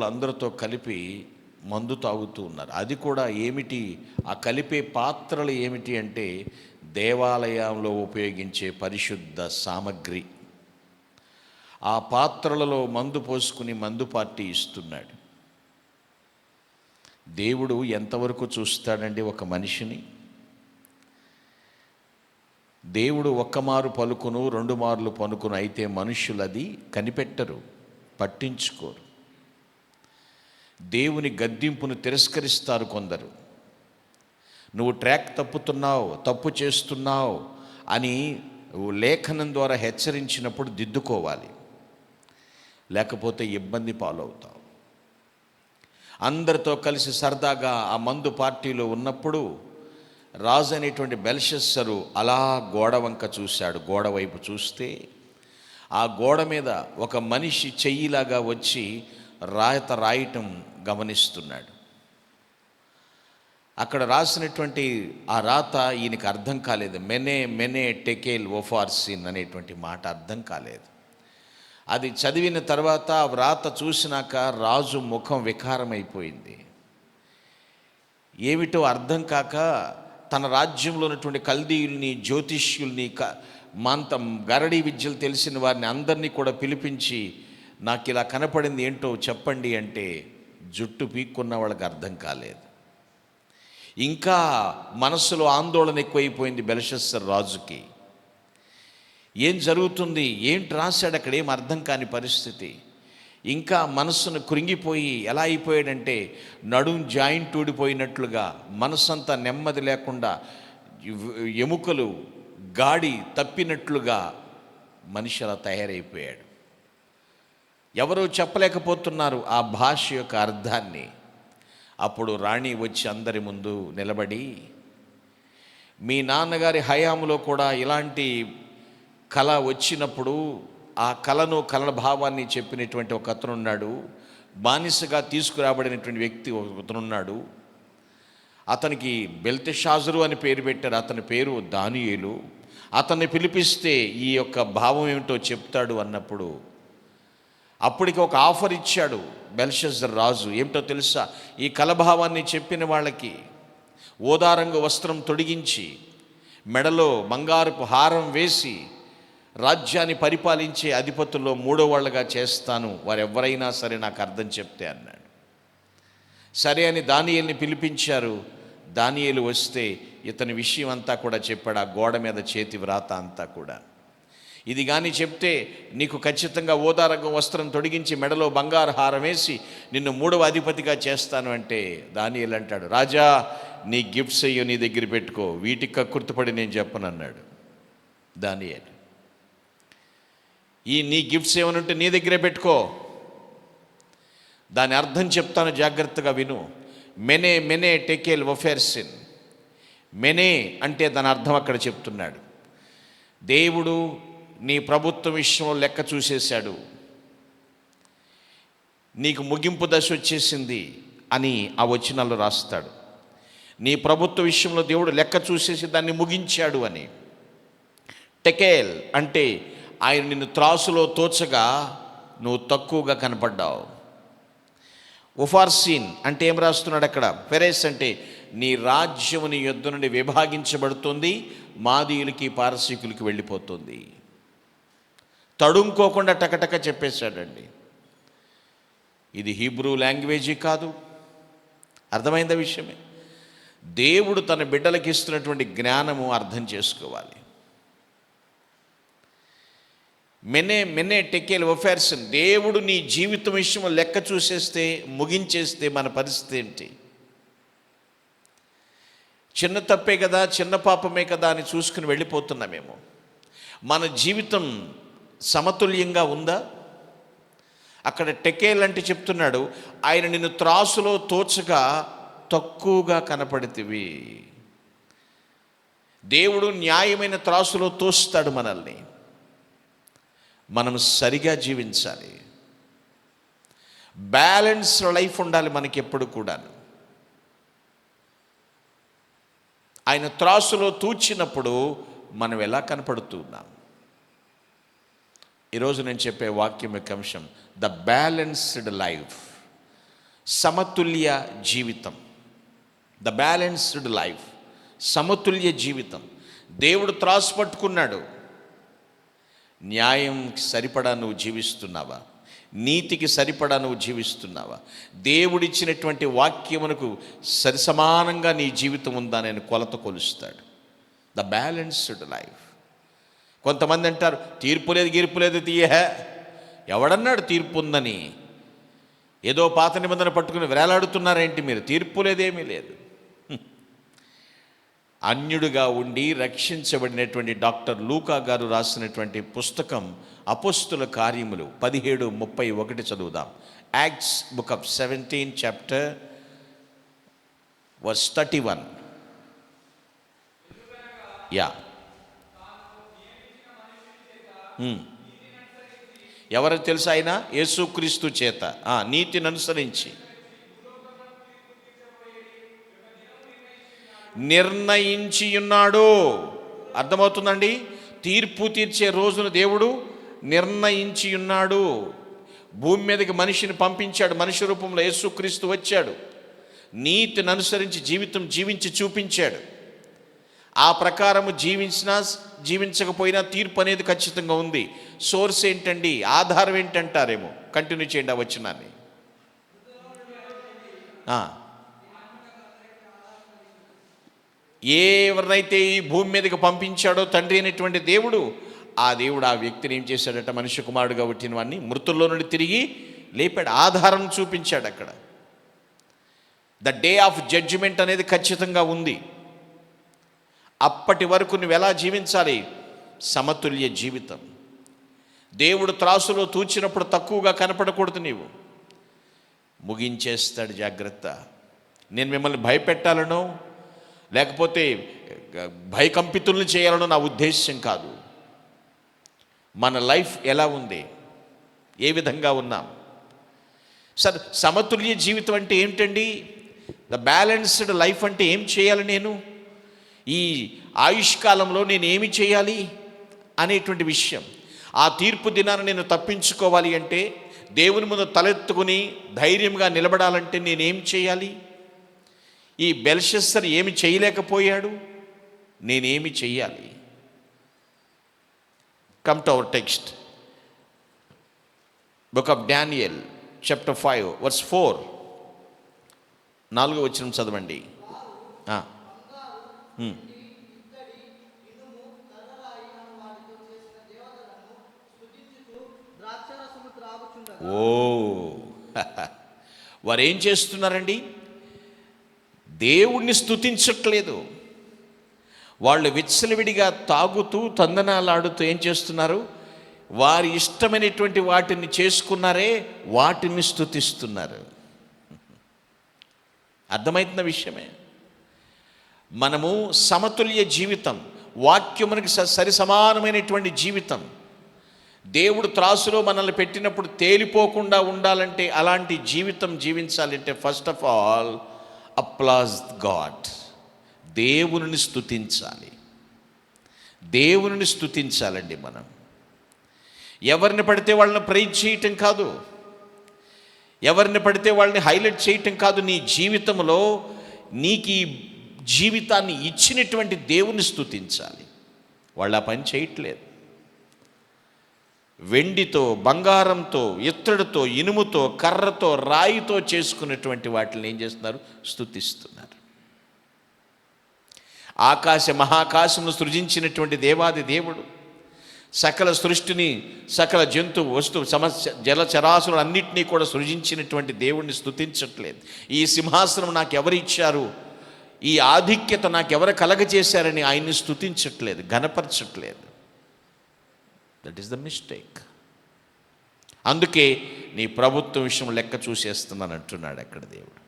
కుర్రోళ్ళు అందరితో కలిపి మందు తాగుతూ ఉన్నారు. అది కూడా ఏమిటి, ఆ కలిపే పాత్రలు ఏమిటి అంటే దేవాలయంలో ఉపయోగించే పరిశుద్ధ సామగ్రి. ఆ పాత్రలలో మందు పోసుకుని మందు పార్టీ ఇస్తున్నాడు. దేవుడు ఎంతవరకు చూస్తాడండి ఒక మనిషిని? దేవుడు ఒక్కమారు పలుకును, 2 మార్లు పలుకును, అయితే మనుషులు అది కనిపెట్టరు, పట్టించుకోరు. దేవుని గద్దింపును తిరస్కరిస్తారు కొందరు. నువ్వు ట్రాక్ తప్పుతున్నావు, తప్పు చేస్తున్నావు అని లేఖనం ద్వారా హెచ్చరించినప్పుడు దిద్దుకోవాలి, లేకపోతే ఇబ్బంది పాలవుతావు. అందరితో కలిసి సరదాగా ఆ మందు పార్టీలో ఉన్నప్పుడు రాజు అనేటువంటి బెల్షస్సరు అలా గోడ వంక చూశాడు. గోడ వైపు చూస్తే ఆ గోడ మీద ఒక మనిషి చెయ్యిలాగా వచ్చి రాయటం గమనిస్తున్నాడు. అక్కడ రాసినటువంటి ఆ రాత ఈయనకి అర్థం కాలేదు. మెనే మెనే టెకేల్ ఓఫార్సిన్ అనేటువంటి మాట అర్థం కాలేదు. అది చదివిన తర్వాత ఆ వ్రాత చూసినాక రాజు ముఖం వికారమైపోయింది. ఏమిటో అర్థం కాక తన రాజ్యంలో ఉన్నటువంటి కల్దీయుల్ని, జ్యోతిష్యుల్ని, గరడీ విద్యలు తెలిసిన వారిని అందరినీ కూడా పిలిపించి, నాకు ఇలా కనపడింది ఏంటో చెప్పండి అంటే జుట్టు పీక్కున్న వాళ్ళకి అర్థం కాలేదు. ఇంకా మనస్సులో ఆందోళన ఎక్కువైపోయింది బెల్షస్సర్ రాజుకి. ఏం జరుగుతుంది, ఏంటి రాశాడు అక్కడ, ఏం అర్థం కాని పరిస్థితి. ఇంకా మనస్సును కృంగిపోయి ఎలా అయిపోయాడంటే నడుం జాయింట్ ఊడిపోయినట్లుగా, మనస్సంతా నెమ్మది లేకుండా, ఎముకలు గాడి తప్పినట్లుగా మనిషి అలా తయారైపోయాడు. ఎవరూ చెప్పలేకపోతున్నారు ఆ భాష యొక్క అర్థాన్ని. అప్పుడు రాణి వచ్చి అందరి ముందు నిలబడి, మీ నాన్నగారి హయాంలో కూడా ఇలాంటి కళ వచ్చినప్పుడు ఆ కళను, కళ భావాన్ని చెప్పినటువంటి ఒక అతను ఉన్నాడు, బానిసగా తీసుకురాబడినటువంటి వ్యక్తి ఒకతనున్నాడు. అతనికి బెల్తెషాజరు అని పేరు పెట్టారు. అతని పేరు దానియేలు. అతన్ని పిలిపిస్తే ఈ యొక్క భావం ఏమిటో చెప్తాడు అన్నప్పుడు అప్పటికి ఒక ఆఫర్ ఇచ్చాడు బెల్షస్సర్ రాజు. ఏమిటో తెలుసా, ఈ కలభావాన్ని చెప్పిన వాళ్ళకి ఓదారంగు వస్త్రం తొడిగించి, మెడలో బంగారపు హారం వేసి రాజ్యాన్ని పరిపాలించే అధిపతుల్లో 3వ వాళ్ళగా చేస్తాను, వారెవరైనా సరే నాకు అర్థం చెప్తే అన్నాడు. సరే అని దానియేలుని పిలిపించారు. దానియేలు వస్తే ఇతని విషయం అంతా కూడా చెప్పాడు. ఆ గోడ మీద చేతి వ్రాత అంతా కూడా, ఇది కానీ చెప్తే నీకు ఖచ్చితంగా ఓదారంగం వస్త్రం తొడిగించి మెడలో బంగారు హారం వేసి నిన్ను 3వ అధిపతిగా చేస్తాను అంటే దానియేలు అంటాడు, రాజా నీ గిఫ్ట్స్ అయ్యో నీ దగ్గర పెట్టుకో, వీటికి కక్కుర్తిపడి నేను చెప్పను అన్నాడు దానియేలు. నీ గిఫ్ట్స్ ఏమనుంటే నీ దగ్గరే పెట్టుకో, దాని అర్థం చెప్తాను, జాగ్రత్తగా విను. మెనే మెనే టెకేల్ ఓఫార్సిన్. మెనే అంటే దాని అర్థం అక్కడ చెప్తున్నాడు. దేవుడు నీ ప్రభుత్వ విషయంలో లెక్క చూసేశాడు, నీకు ముగింపు దశ వచ్చేసింది అని ఆ వచనాల్లో రాస్తాడు. నీ ప్రభుత్వ విషయంలో దేవుడు లెక్క చూసేసి దాన్ని ముగించాడు అని. టెకేల్ అంటే ఆయన నిన్ను త్రాసులో తోచగా నువ్వు తక్కువగా కనపడ్డావు. ఓఫార్సిన్ అంటే ఏం రాస్తున్నాడు అక్కడ, ఫెరెస్ అంటే నీ రాజ్యము నీ యొద్ద నుండి విభాగించబడుతుంది, మాదీయులకి పారసీకులకి వెళ్ళిపోతుంది. తడుముకోకుండా టకటక చెప్పేశాడండి. ఇది హీబ్రూ లాంగ్వేజీ కాదు, అర్థమైందా విషయమే. దేవుడు తన బిడ్డలకి ఇస్తున్నటువంటి జ్ఞానము అర్థం చేసుకోవాలి. మెనే మెనే టెకేల్ ఓఫార్సిన్. దేవుడు నీ జీవితం విషయం లెక్క చూసేస్తే, ముగించేస్తే మన పరిస్థితి ఏంటి? చిన్న తప్పే కదా, చిన్న పాపమే కదా అని చూసుకుని వెళ్ళిపోతున్నామేమో. మన జీవితం సమతుల్యంగా ఉందా? అక్కడ టెకేల్ అంటే చెప్తున్నాడు, ఆయన నిన్ను త్రాసులో తోచగా తక్కువగా కనపడితివి. దేవుడు న్యాయమైన త్రాసులో తోస్తాడు మనల్ని. మనం సరిగా జీవించాలి, బ్యాలెన్స్డ్ లైఫ్ ఉండాలి మనకి ఎప్పుడు కూడా. ఆయన త్రాసులో తూచినప్పుడు మనం ఎలా కనపడుతున్నాం? ఈరోజు నేను చెప్పే వాక్యం యొక్క అంశం ద బ్యాలెన్స్డ్ లైఫ్. సమతుల్య జీవితం, ద బ్యాలెన్స్డ్ లైఫ్, సమతుల్య జీవితం. దేవుడు త్రాసు పట్టుకున్నాడు. న్యాయం సరిపడా నువ్వు జీవిస్తున్నావా? నీతికి సరిపడా నువ్వు జీవిస్తున్నావా? దేవుడిచ్చినటువంటి వాక్యమునకు సరిసమానంగా నీ జీవితం ఉందా నేను కొలత కొలుస్తాడు. The balanced life. కొంతమంది అంటారు తీర్పు లేదు గీర్పు లేదు తీయహే. ఎవడన్నాడు తీర్పు ఉందని? ఏదో పాత నిబంధన పట్టుకుని వేలాడుతున్నారేంటి మీరు? తీర్పు లేదేమీ లేదు. అన్యుడిగా ఉండి రక్షించబడినటువంటి డాక్టర్ లూకా గారు రాసినటువంటి పుస్తకం అపోస్తుల కార్యములు 17:31 చదువుదాం. Acts book of 17 chapter verse 31. Yeah, ఎవరు తెలుసు? ఆయన యేసుక్రీస్తు చేత నీతిని అనుసరించి నిర్ణయించి ఉన్నాడు. అర్థమవుతుందండి? తీర్పు తీర్చే రోజును దేవుడు నిర్ణయించి ఉన్నాడు. భూమి మీదకి మనిషిని పంపించాడు. మనిషి రూపంలో యేసుక్రీస్తు వచ్చాడు. నీతిని అనుసరించి జీవితం జీవించి చూపించాడు. ఆ ప్రకారము జీవించినా జీవించకపోయినా తీర్పు అనేది ఖచ్చితంగా ఉంది. సోర్స్ ఏంటండి? ఆధారం ఏంటంటారేమో. కంటిన్యూ చేయండి ఆ వచనాన్ని. ఎవరినైతే ఈ భూమి మీదకి పంపించాడో తండ్రి అయినటువంటి దేవుడు, ఆ దేవుడు ఆ వ్యక్తిని ఏం చేశాడట? మనుష్య కుమారుడుగా పుట్టిన వాడిని మృతుల్లో నుండి తిరిగి లేపాడు. ఆధారం చూపించాడు అక్కడ. ద డే ఆఫ్ జడ్జిమెంట్ అనేది ఖచ్చితంగా ఉంది. అప్పటి వరకు నువ్వు ఎలా జీవించాలి? సమతుల్య జీవితం. దేవుడు త్రాసులో తూచినప్పుడు తక్కువగా కనపడకూడదు. నీవు ముగించేస్తాడు. జాగ్రత్త. నేను మిమ్మల్ని భయపెట్టాలనో లేకపోతే భయకంపితుల్ని చేయాలనో నా ఉద్దేశ్యం కాదు. మన లైఫ్ ఎలా ఉంది? ఏ విధంగా ఉన్నాం? సార్, సమతుల్య జీవితం అంటే ఏమిటండి? ద బ్యాలెన్స్డ్ లైఫ్ అంటే ఏం చేయాలి? నేను ఈ ఆయుష్కాలంలో నేను ఏమి చేయాలి అనేటువంటి విషయం. ఆ తీర్పు దినాన్ని నేను తప్పించుకోవాలి అంటే, దేవుని ముందు తలెత్తుకుని ధైర్యంగా నిలబడాలంటే నేనేం చేయాలి? ఈ బెల్షస్సర్ ఏమి చేయలేకపోయాడు, నేనేమి చెయ్యాలి? Come to our text, book of Daniel chapter 5 verse 4. 4వ వచనం చదవండి. వారు ఏం చేస్తున్నారండి? దేవుణ్ణి స్తుతించట్లేదు. వాళ్ళు విచ్చలవిడిగా తాగుతూ తందనాలాడుతూ ఏం చేస్తున్నారు? వారి ఇష్టమైనటువంటి వాటిని చేసుకున్నారే, వాటిని స్తుతిస్తున్నారు. అర్థమవుతున్న విషయమే. మనము సమతుల్య జీవితం, వాక్యమునికి సరి సమానమైనటువంటి జీవితం, దేవుడు త్రాసులో మనల్ని పెట్టినప్పుడు తేలిపోకుండా ఉండాలంటే, అలాంటి జీవితం జీవించాలంటే first of all applause God. దేవుని స్తుతించాలి. దేవుని స్తుతించాలండి. మనం ఎవరిని పడితే వాళ్ళని ప్రైజ్ చేయటం కాదు, ఎవరిని పడితే వాళ్ళని హైలైట్ చేయటం కాదు. నీ జీవితంలో నీకు ఈ జీవితాన్ని ఇచ్చినటువంటి దేవుని స్తుతించాలి. వాళ్ళు ఆ పని చేయట్లేదు. వెండితో, బంగారంతో, ఇత్తడితో, ఇనుముతో, కర్రతో, రాయితో చేసుకున్నటువంటి వాటిని ఏం చేస్తున్నారు? స్తుతిస్తున్నారు. ఆకాశ మహాకాశమును సృజించినటువంటి దేవాది దేవుడు సకల సృష్టిని, సకల జంతు వస్తు జలచరాశులు అన్నింటినీ కూడా సృజించినటువంటి దేవుణ్ణి స్తుతించట్లేదు. ఈ సింహాసనం నాకు ఎవరు ఇచ్చారు, ఈ ఆధిక్యత నాకు ఎవరు కలగజేశారని ఆయన్ని స్తుతించట్లేదు, ఘనపరచట్లేదు. That is the mistake. అందుకే నీ ప్రభుత్వం విషయం లెక్క చూసేస్తున్నాను అంటున్నాడు అక్కడ దేవుడు.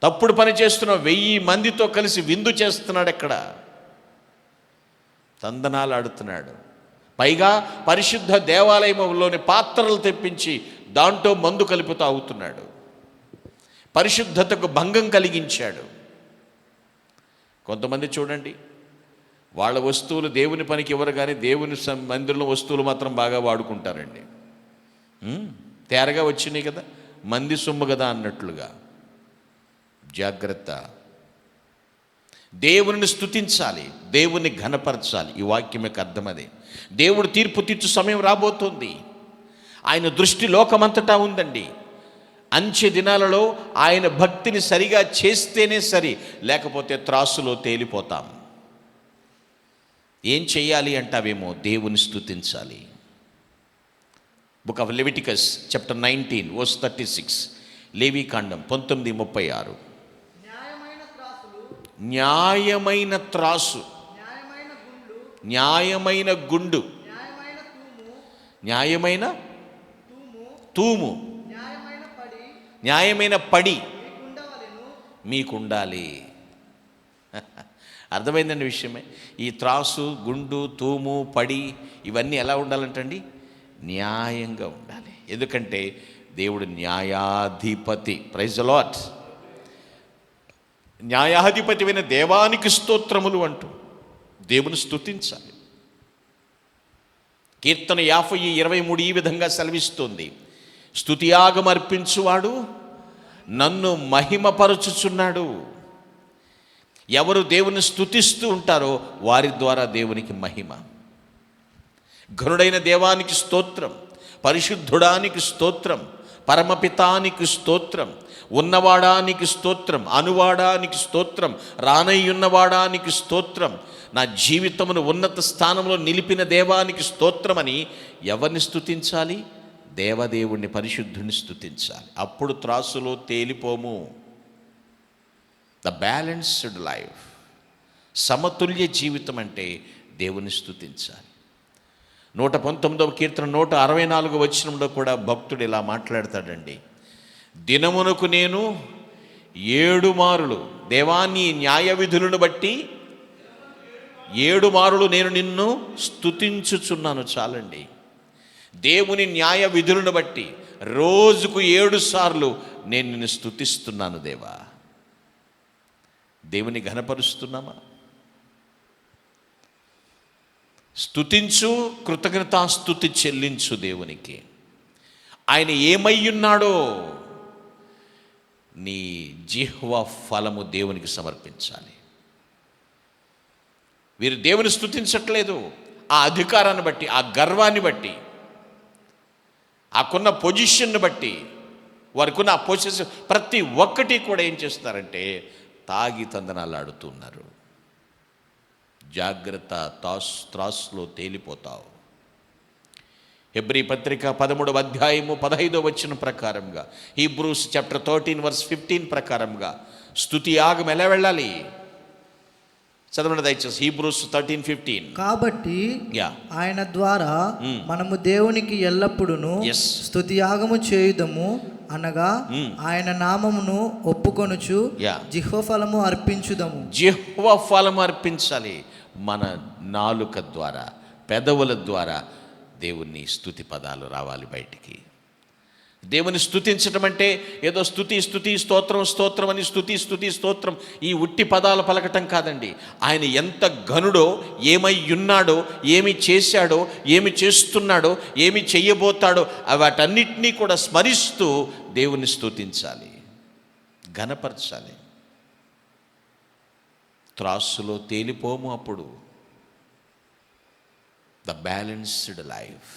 తప్పుడు పని చేస్తున్న 1000 మందితో కలిసి విందు చేస్తున్నాడు. ఎక్కడ తందనాలు ఆడుతున్నాడు. పైగా పరిశుద్ధ దేవాలయంలోని పాత్రలు తెప్పించి దాంట్లో మందు కలిపి తాగుతున్నాడు. పరిశుద్ధతకు భంగం కలిగించాడు. కొంతమంది చూడండి, వాళ్ళ వస్తువులు దేవుని పనికి ఇవ్వరు, కానీ దేవుని మందిరంలో వస్తువులు మాత్రం బాగా వాడుకుంటారండి. తేరగా వచ్చినాయి కదా, మంది సొమ్ము కదా అన్నట్లుగా. జాగ్రత్త. దేవుని స్తుతించాలి, దేవుని ఘనపరచాలి. ఈ వాక్యం యొక్క అర్థం అదే. దేవుడు తీర్పు తీర్చు సమయం రాబోతోంది. ఆయన దృష్టి లోకమంతటా ఉందండి. అంచె దినాలలో ఆయన భక్తిని సరిగా చేస్తేనే సరి, లేకపోతే త్రాసులో తేలిపోతాం. ఏం చెయ్యాలి అంటావేమో, దేవుని స్తుతించాలి. Book of Leviticus chapter 19 verse 36, లేవీకాండం 19:36. న్యాయమైన త్రాసు, న్యాయమైన గుండు, న్యాయమైన తూము, న్యాయమైన పడి మీకుండాలి. అర్థమైందండి విషయమే. ఈ త్రాసు, గుండు, తూము, పడి ఇవన్నీ ఎలా ఉండాలంటండి? న్యాయంగా ఉండాలి. ఎందుకంటే దేవుడు న్యాయాధిపతి. Praise the lord. న్యాయాధిపతివైన దేవానికి స్తోత్రములు అంటూ దేవుని స్తుతించాలి. కీర్తన 50:23 ఈ విధంగా సెలవిస్తుంది: స్తుతియాగం అర్పించువాడు నన్ను మహిమపరచుచున్నాడు. ఎవరు దేవుని స్తుతిస్తూ ఉంటారో వారి ద్వారా దేవునికి మహిమ. ఘనుడైన దేవానికి స్తోత్రం, పరిశుద్ధుడానికి స్తోత్రం, పరమపితానికి స్తోత్రం, ఉన్నవాడానికి స్తోత్రం, అనువాడానికి స్తోత్రం, రానయ్యున్నవాడానికి స్తోత్రం, నా జీవితమును ఉన్నత స్థానంలో నిలిపిన దేవానికి స్తోత్రమని ఎవరిని స్తుతించాలి? దేవదేవుణ్ణి, పరిశుద్ధుని స్తుతించాలి. అప్పుడు త్రాసులో తేలిపోము. ద బ్యాలెన్స్డ్ లైఫ్, సమతుల్య జీవితం అంటే దేవుని స్తుతించాలి. 119వ కీర్తన 164వ వచనంలో కూడా భక్తుడు ఇలా మాట్లాడతాడండి: దినమునకు నేను 7 మారులు దేవాన్ని న్యాయ విధులను బట్టి 7 మారులు నేను నిన్ను స్తుతించుచున్నాను. చాలండి. దేవుని న్యాయ విధులను బట్టి రోజుకు 7 సార్లు నేను నిన్ను స్తుతిస్తున్నాను. దేవా, దేవుని ఘనపరుస్తున్నామా? స్తుతించు, కృతజ్ఞతాస్తుతి చెల్లించు దేవునికి. ఆయన ఏమయ్యున్నాడో నీ జిహ్వ ఫలము దేవునికి సమర్పించాలి. వీరు దేవుని స్తుతించట్లేదు. ఆ అధికారాన్ని బట్టి, ఆ గర్వాన్ని బట్టి, ఆకున్న పొజిషన్ని బట్టి, వారికి ఉన్న ఆ పొజిషన్ ప్రతి ఒక్కటి కూడా ఏం చేస్తున్నారంటే తాగి తందనాలాడుతున్నారు. జాగ్రత్త, త్రాసులో తేలిపోతావు. హెబ్రీ పత్రిక 13వ అధ్యాయము 15వ వచనం ప్రకారంగా, హీబ్రూస్ చాప్టర్ 13 వర్స్ 15 ప్రకారంగా స్తుతి యాగం ఎలా వెళ్ళాలి? చదవండి దయచేసి. హీబ్రూస్ 13:15. కాబట్టి ఆయన ద్వారా మనము దేవునికి ఎల్లప్పుడూ స్తుతి యాగము చేయుదము, అనగా ఆయన నామమును ఒప్పుకొనుచు జిహ్వ ఫలము అర్పించుదము. జిహ్వ ఫలము అర్పించాలి. మన నాలుక ద్వారా, పెదవుల ద్వారా దేవుని స్తుతి పదాలు రావాలి బయటికి. దేవుని స్తుతించడం అంటే ఏదో స్తుతి స్తుతి స్తోత్రం స్తోత్రం అని స్తుతి స్తుతి స్తోత్రం ఈ ఉట్టి పదాలు పలకటం కాదండి. ఆయన ఎంత ఘనుడో, ఏమై ఉన్నాడో, ఏమి చేశాడో, ఏమి చేస్తున్నాడో, ఏమి చెయ్యబోతాడో వాటన్నిటినీ కూడా స్మరిస్తూ దేవుని స్తుతించాలి, ఘనపరచాలి. త్రాసులో తేలిపోము. అప్పుడు ద బ్యాలెన్స్డ్ లైఫ్.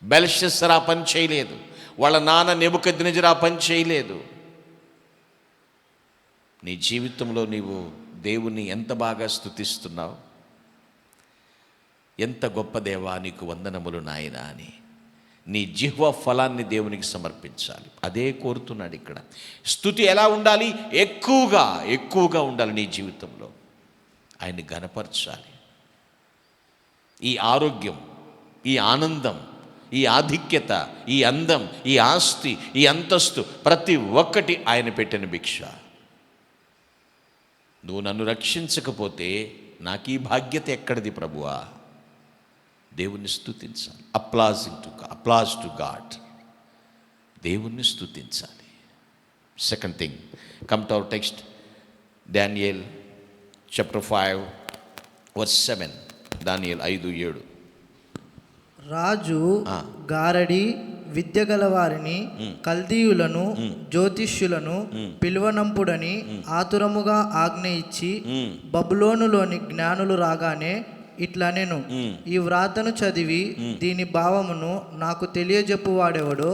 బెల్షస్సర్ ఆ పని చేయలేదు, వాళ్ళ నాన్న నెబుకద్నెజరు ఆ పని చేయలేదు. నీ జీవితంలో నీవు దేవుని ఎంత బాగా స్తుతిస్తున్నావు, ఎంత గొప్ప దేవా నీకు వందనములు నాయనా అని నీ జిహ్వ ఫలాన్ని దేవునికి సమర్పించాలి. అదే కోరుతున్నాడు ఇక్కడ. స్తుతి ఎలా ఉండాలి? ఎక్కువగా ఉండాలి నీ జీవితంలో. ఆయన్ని ఘనపరచాలి. ఈ ఆరోగ్యం, ఈ ఆనందం, ఈ ఆధిక్యత, ఈ అందం, ఈ ఆస్తి, ఈ అంతస్తు ప్రతి ఒక్కటి ఆయన పెట్టిన భిక్ష. నువ్వు నన్ను రక్షించకపోతే నాకు ఈ బాధ్యత ఎక్కడిది ప్రభువా? దేవుణ్ణి స్తుతించాలి. Applause to God. దేవుణ్ణి స్తుతించాలి. Second thing, come to our text, Daniel chapter 5 verse 7. దానియేలు 5:7. రాజు గారడి విద్య గలవారిని కల్దీయులను జ్యోతిష్యులను పిలువనంపుడని ఆతురముగా ఆజ్ఞ ఇచ్చి బబులోనులోని జ్ఞానులు రాగానే ఇట్లా నేను ఈ వ్రాతను చదివి దీని భావమును నాకు తెలియజెప్పువాడెవడో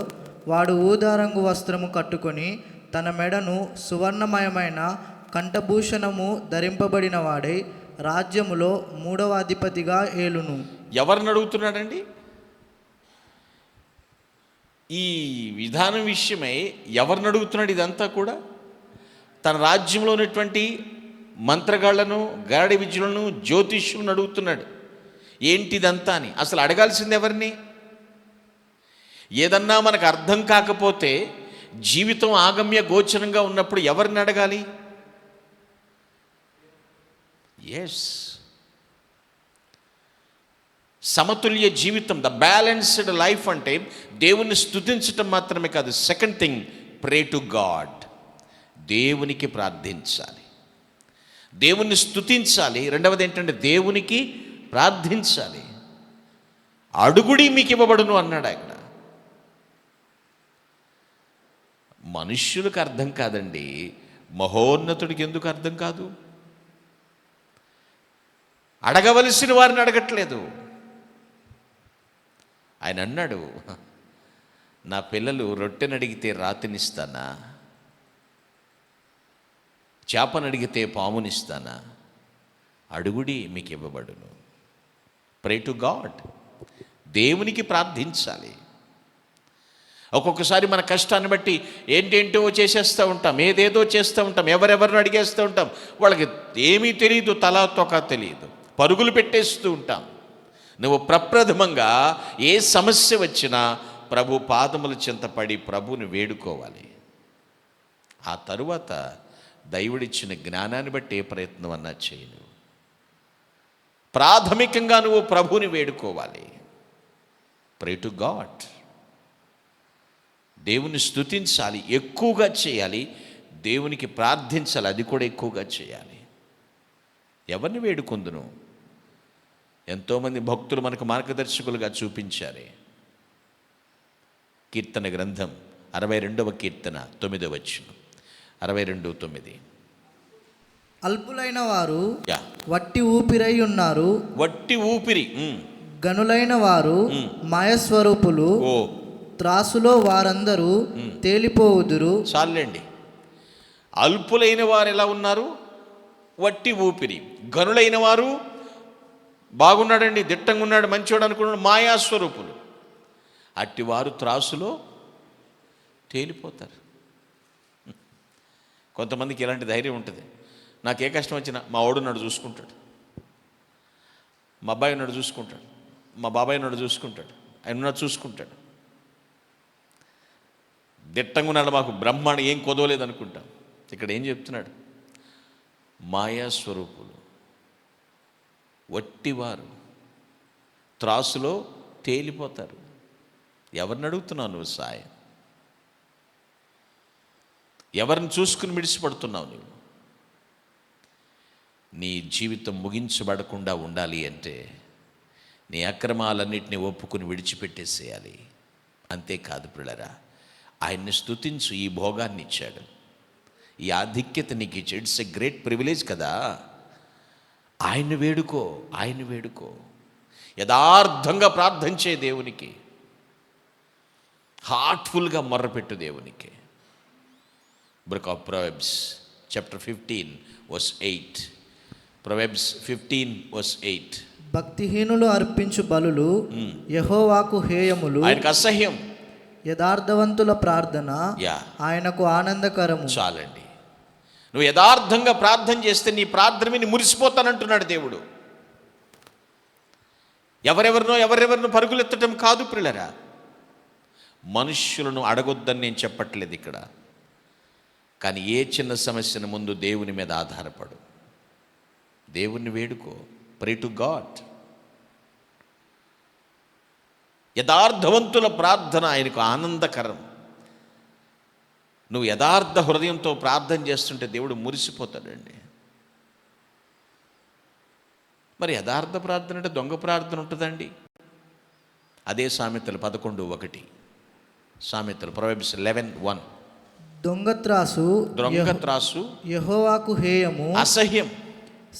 వాడు ఊదారంగు వస్త్రము కట్టుకొని తన మెడను సువర్ణమయమైన కంఠభూషణము ధరింపబడిన వాడై రాజ్యములో 3వ అధిపతిగా ఏలును. ఎవరిని అడుగుతున్నాడండి? ఈ విధానం విషయమై ఎవరిని అడుగుతున్నాడు? ఇదంతా కూడా తన రాజ్యంలో ఉన్నటువంటి మంత్రగాళ్లను, గారడి విద్యులను, జ్యోతిష్యులను అడుగుతున్నాడు. ఏంటిదంతా అని. అసలు అడగాల్సింది ఎవరిని? ఏదన్నా మనకు అర్థం కాకపోతే, జీవితం ఆగమ్య గోచరంగా ఉన్నప్పుడు ఎవరిని అడగాలి? ఎస్, సమతుల్య జీవితం, ద బ్యాలెన్స్డ్ లైఫ్ అంటే దేవుణ్ణి స్తుతించటం మాత్రమే కాదు. Second thing, pray to God. దేవునికి ప్రార్థించాలి, దేవుణ్ణి స్తుతించాలి. రెండవది ఏంటంటే దేవునికి ప్రార్థించాలి. అడుగుడి మీకు ఇవ్వబడును అన్నాడు ఆయన. మనుష్యులకు అర్థం కాదండి, మహోన్నతుడికి ఎందుకు అర్థం కాదు? అడగవలసిన వారిని అడగట్లేదు. ఆయన అన్నాడు, నా పిల్లలు రొట్టెని అడిగితే రాతినిస్తానా, చేపను అడిగితే పామునిస్తానా? అడుగుడి మీకు ఇవ్వబడును. ప్రే టు గాడ్. దేవునికి ప్రార్థించాలి. ఒక్కొక్కసారి మన కష్టాన్ని బట్టి ఏంటేంటో చేసేస్తూ ఉంటాం, ఏదేదో చేస్తూ ఉంటాం, ఎవరెవరిని అడిగేస్తూ ఉంటాం. వాళ్ళకి ఏమీ తెలియదు, తలా తోక తెలియదు, పరుగులు పెట్టేస్తూ ఉంటాం. నువ్వు ప్రప్రథమంగా ఏ సమస్య వచ్చినా ప్రభు పాదముల చెంత పడి ప్రభుని వేడుకోవాలి. ఆ తరువాత దైవుడిచ్చిన జ్ఞానాన్ని బట్టి ఏ ప్రయత్నం అన్నా చేయను. ప్రాథమికంగా నువ్వు ప్రభుని వేడుకోవాలి. ప్రే టు గాడ్. దేవుని స్తుతించాలి, ఎక్కువగా చేయాలి. దేవునికి ప్రార్థించాలి, అది కూడా ఎక్కువగా చేయాలి. ఎవరిని వేడుకుందును? ఎంతోమంది భక్తులు మనకు మార్గదర్శకులుగా చూపించారే. కీర్తన గ్రంథం 62వ కీర్తన 9వ వచనం, 62:9. అల్పులైన వారు వట్టి ఊపిరై ఉన్నారు, వట్టి ఊపిరి. గనులైన వారు మాయస్వరూపులు, త్రాసులో వారందరూ తేలిపోవుదురు. చాలండి. అల్పులైన వారు ఎలా ఉన్నారు? వట్టి ఊపిరి. గనులైన వారు, బాగున్నాడండి, దిట్టంగా ఉన్నాడు, మంచివాడు అనుకున్నాడు, మాయాస్వరూపులు. అట్టివారు త్రాసులో తేలిపోతారు. కొంతమందికి ఇలాంటి ధైర్యం ఉంటుంది. నాకు ఏ కష్టం వచ్చినా మా వాడు ఉన్నాడు చూసుకుంటాడు, మా అబ్బాయి ఉన్నాడు చూసుకుంటాడు, మా బాబాయ్ ఉన్నాడు చూసుకుంటాడు, ఆయన ఉన్నాడు చూసుకుంటాడు. దిట్టంగా ఉన్నాడు, మాకు బ్రహ్మాండం, ఏం కొదవలేదు అనుకుంటాం. ఇక్కడ ఏం చెప్తున్నాడు? మాయాస్వరూపులు, వట్టివారు, త్రాసులో తేలిపోతారు. ఎవరిని అడుగుతున్నావు నువ్వు సాయం? ఎవరిని చూసుకుని మిడిసిపడుతున్నావు నువ్వు? నీ జీవితం ముగించబడకుండా ఉండాలి అంటే నీ అక్రమాలన్నింటినీ ఒప్పుకుని విడిచిపెట్టేసేయాలి. అంతేకాదు పిల్లరా, ఆయన్ని స్తుతించు. ఈ భోగాన్ని ఇచ్చాడు, ఈ ఆధిక్యత నీకు ఇచ్చాడు. ఇట్స్ ఎ గ్రేట్ ప్రివిలేజ్ కదా. ఆయన్ని వేడుకో, ఆయన్ని వేడుకో. యథార్థంగా ప్రార్థించే దేవునికి, హార్ట్ఫుల్గా మొర్రపెట్టు దేవునికి. Book of proverbs chapter 15:8. Proverbs 15:8. భక్తిహీనులు అర్పించు బలులు యెహోవాకు హేయములు, ఆయనకు అసహ్యం. యథార్థవంతుల ప్రార్థన ఆయనకు ఆనందకరము. చాలండి. నువ్వు యథార్థంగా ప్రార్థన చేస్తే నీ ప్రార్థన విని మురిసిపోతానంటున్నాడు దేవుడు. ఎవరెవరినో పరుగులెత్తటం కాదు పిల్లరా. మనుష్యులను అడగొద్దని నేను చెప్పట్లేదు ఇక్కడ. కానీ ఏ చిన్న సమస్యను ముందు దేవుని మీద ఆధారపడు, దేవుణ్ణి వేడుకో. ప్రే టు గాడ్. యథార్థవంతుల ప్రార్థన ఆయనకు ఆనందకరం. నువ్వు యథార్థ హృదయంతో ప్రార్థన చేస్తుంటే దేవుడు మురిసిపోతాడండి. మరి యథార్థ ప్రార్థన అంటే దొంగ ప్రార్థన ఉంటుందండి. అదే సామెతలు 11:1. సామెతలు ప్రొవెర్బ్స్ 11:1. దొంగత్రాసు దొంగత్రాసు యెహోవాకు హేయము, అసహ్యం,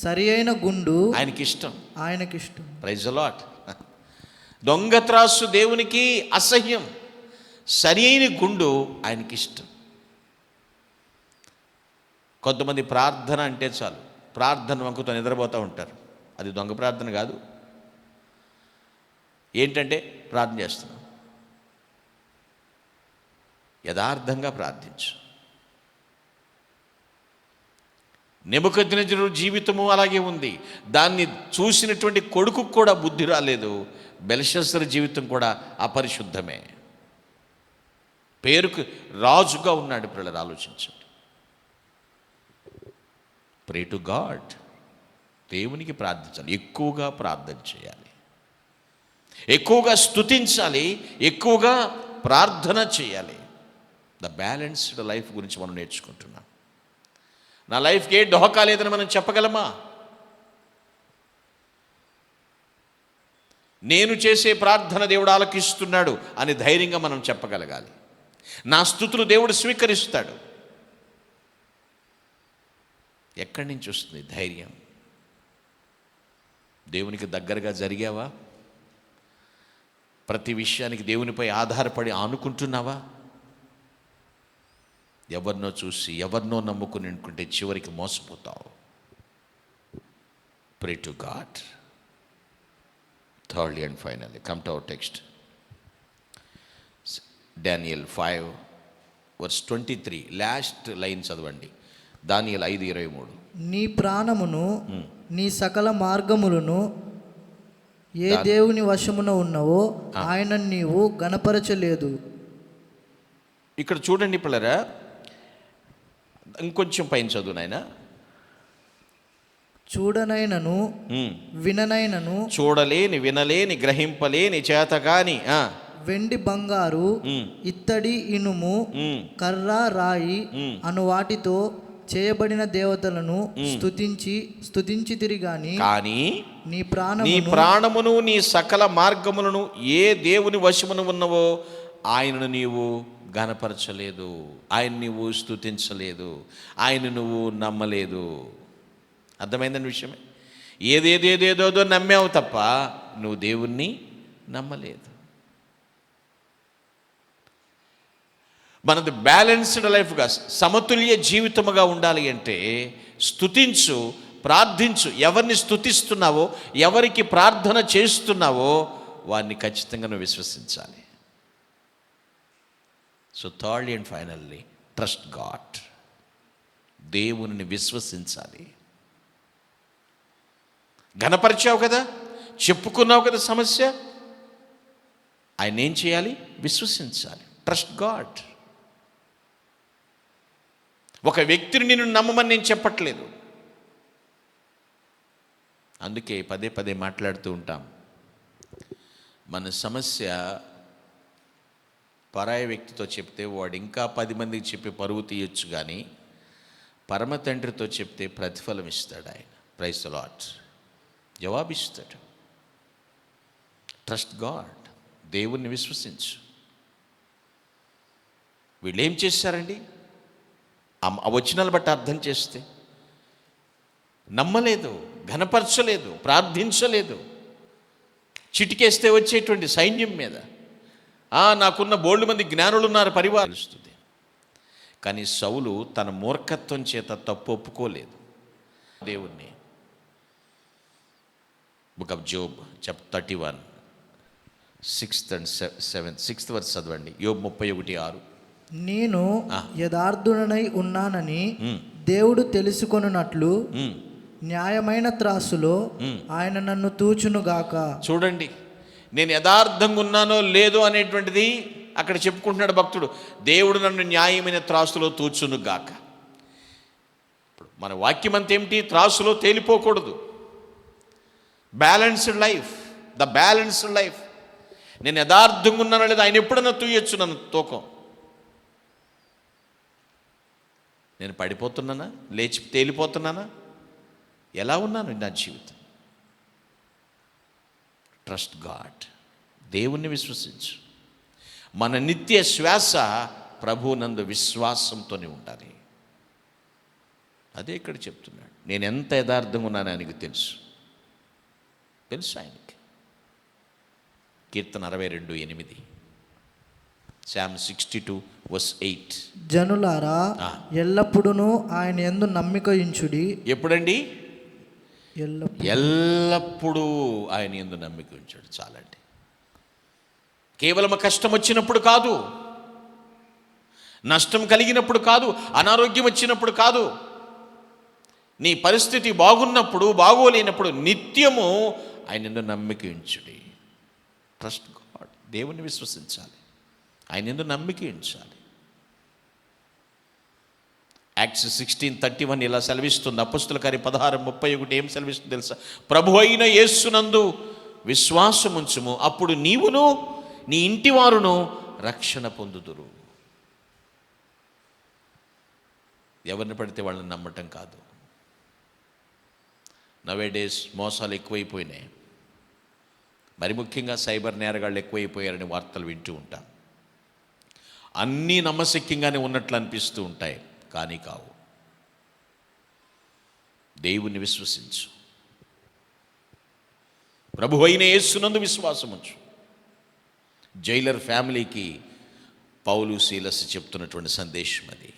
సరి అయిన గుండు ఆయనకిష్టం. ఆయనకిష్టం. Praise the Lord. దొంగత్రాసు దేవునికి అసహ్యం, సరి అయిన గుండు ఆయనకిష్టం. కొంతమంది ప్రార్థన అంటే చాలు, ప్రార్థన వంకుతో నిద్రపోతూ ఉంటారు. అది దొంగ ప్రార్థన కాదు. ఏంటంటే ప్రార్థన చేస్తున్నాం, యథార్థంగా ప్రార్థించు. నెబుకద్నెజరు జీవితము అలాగే ఉంది. దాన్ని చూసినటువంటి కొడుకుకు కూడా బుద్ధి రాలేదు. బెల్షస్సరు జీవితం కూడా అపరిశుద్ధమే. పేరుకు రాజుగా ఉన్నాడు. పిల్లలు ఆలోచించండి. ప్రే టు గాడ్. దేవునికి ప్రార్థించాలి, ఎక్కువగా ప్రార్థన చేయాలి, ఎక్కువగా స్తుతించాలి, ఎక్కువగా ప్రార్థన చేయాలి. ద బ్యాలెన్స్డ్ లైఫ్ గురించి మనం నేర్చుకుంటున్నాం. నా లైఫ్కి ఏ డోకా లేదని మనం చెప్పగలమా? నేను చేసే ప్రార్థన దేవుడు ఆలకిస్తున్నాడు అని ధైర్యంగా మనం చెప్పగలగాలి. నా స్తుతులు దేవుడు స్వీకరిస్తాడు. ఎక్కడి నుంచి వస్తుంది ధైర్యం? దేవునికి దగ్గరగా జరిగావా? ప్రతి విషయానికి దేవునిపై ఆధారపడి ఆనుకుంటున్నావా? ఎవరినో చూసి ఎవరినో నమ్ముకుని అనుకుంటే చివరికి మోసపోతావు. Pray to God. Thirdly and finally come to our text. Daniel 5:23. Last line చదవండి. దానియేలు 5:23. నీ ప్రాణమును నీ సకల మార్గములను ఏ దేవుని వశమున ఉన్నవో ఆయన నీవు గణపరచలేదు. ఇక్కడ చూడండి పిల్లరా, ఇంకొంచెం పైన చదువు నాయన. చూడనైనను విననైనను, చూడలేని, వినలేని, గ్రహింపలేని, చేతగాని వెండి బంగారు ఇత్తడి ఇనుము కర్ర రాయి అను వాటితో చేయబడిన దేవతలను స్తుతించి తిరిగాని కానీ నీ ప్రాణమును నీ సకల మార్గములను ఏ దేవుని వశమును ఉన్నవో ఆయనను నీవు గణపరచలేదు, ఆయన నువ్వు స్తుతించలేదు, ఆయన నువ్వు నమ్మలేదు. అర్థమైందని విషయమే. ఏదేదేదేదో నమ్మావు తప్ప నువ్వు దేవుణ్ణి నమ్మలేదు. మనది బ్యాలెన్స్డ్ లైఫ్గా, సమతుల్య జీవితముగా ఉండాలి అంటే స్తుతించు, ప్రార్థించు. ఎవరిని స్తుతిస్తున్నావో, ఎవరికి ప్రార్థన చేస్తున్నావో వారిని ఖచ్చితంగా నువ్వు విశ్వసించాలి. So thirdly and finally trust God. దేవుని విశ్వసించాలి. ఘనపరిచావు కదా, చెప్పుకున్నావు కదా సమస్య, ఆయన ఏం చేయాలి? విశ్వసించాలి. Trust God. ఒక వ్యక్తిని నిన్ను నమ్మమని నేను చెప్పట్లేదు. అందుకే పదే పదే మాట్లాడుతూ ఉంటాం. మన సమస్య పరాయి వ్యక్తితో చెప్తే వాడు ఇంకా 10 మందికి చెప్పి పరువు తీయొచ్చు, కానీ పరమ తండ్రితో చెప్తే ప్రతిఫలం ఇస్తాడు ఆయన. Praise the Lord. జవాబిస్తాడు. Trust God. దేవుణ్ణి విశ్వసించు. వీళ్ళు ఏం చేశారండి? ఆ వచనాలు బట్టి అర్థం చేస్తే నమ్మలేదు, ఘనపరచలేదు, ప్రార్థించలేదు. చిటికేస్తే వచ్చేటువంటి సైన్యం మీద నాకున్న బోల్డ్ మంది జ్ఞానులు ఉన్నారు పరివారం తెలుస్తుంది. కానీ సౌలు తన మూర్ఖత్వం చేత తప్పు ఒప్పుకోలేదు దేవుణ్ణి. Book of Job chapter 31 6th and 6th verse చదవండి. యోబ్ 31:6. నేను యథార్థుడనై ఉన్నానని దేవుడు తెలుసుకొనున్నట్లు న్యాయమైన త్రాసులో ఆయన నన్ను తూచునుగాక. చూడండి, నేను యథార్థంగా ఉన్నానో లేదో అనేటువంటిది అక్కడ చెప్పుకుంటున్నాడు భక్తుడు. దేవుడు నన్ను న్యాయమైన త్రాసులో తూచునుగాక. ఇప్పుడు మన వాక్యం అంతా ఏమిటి? త్రాసులో తేలిపోకూడదు. Balanced life, the balanced life. నేను యథార్థంగా ఉన్నానో లేదో ఆయన ఎప్పుడన్నా తూయొచ్చు నన్ను తూకం. నేను పడిపోతున్నానా, లేచి తేలిపోతున్నానా, ఎలా ఉన్నాను నా జీవితం? Trust God. దేవుణ్ణి విశ్వసించు. మన నిత్య శ్వాస ప్రభువునందు విశ్వాసంతోనే ఉండాలి. అదే ఇక్కడ చెప్తున్నాడు. నేను ఎంత యథార్థంగా ఉన్నానో ఆయనకు తెలుసు ఆయనకి. కీర్తన 62:8, Psalm 62:8. జనులారా ఎల్లప్పుడూ ఆయన యందు నమ్మిక ఉంచుడి. ఎప్పుడండి? ఎల్లప్పుడూ ఆయన యందు నమ్మిక ఉంచాడు. చాలండి. కేవలం కష్టం వచ్చినప్పుడు కాదు, నష్టం కలిగినప్పుడు కాదు, అనారోగ్యం వచ్చినప్పుడు కాదు, నీ పరిస్థితి బాగున్నప్పుడు బాగోలేనప్పుడు నిత్యము ఆయన యందు నమ్మిక ఉంచుడి. Trust God. దేవుని విశ్వసించాలి, ఆయన యందు నమ్మిక ఉంచాలి. యాక్ట్స్ 16:31 ఇలా సెలవిస్తుంది. అపొస్తలుల కార్యం 16:31 ఏం సెలవిస్తుంది తెలుసా? ప్రభు అయిన యేసునందు విశ్వాసముంచుము, అప్పుడు నీవును నీ ఇంటి వారును రక్షణ పొందుదురు. ఎవరిని పడితే వాళ్ళని నమ్మటం కాదు. నవేడేస్ మోసాలు ఎక్కువైపోయినాయి. మరి ముఖ్యంగా సైబర్ నేరగాళ్ళు ఎక్కువైపోయారని వార్తలు వింటూ ఉంటాం. అన్నీ నమ్మశక్యంగానే ఉన్నట్లు అనిపిస్తూ ఉంటాయి, కానీ కావు. దేవుని విశ్వసించు, ప్రభు అయిన యేసునందు విశ్వాసముంచు. జైలర్ ఫ్యామిలీకి పౌలు సీలస్ చెప్తున్నటువంటి సందేశం అది.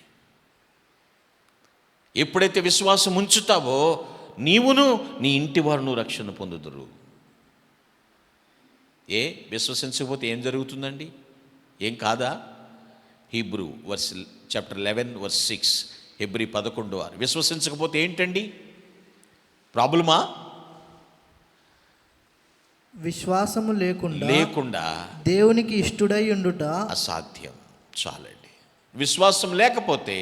ఎప్పుడైతే విశ్వాసం ఉంచుతావో నీవును నీ ఇంటి వారును రక్షణ పొందుదురు. విశ్వసించకపోతే ఏం జరుగుతుందండి? ఏం కాదా? Hebrew chapter 11:6, Hebrew 11:6. విశ్వసించకపోతే ఏంటండి ప్రాబ్లమా? విశ్వాసము లేకుండా దేవునికి ఇష్టడై ఉండుట అసాధ్యం. చాలండి. విశ్వాసం లేకపోతే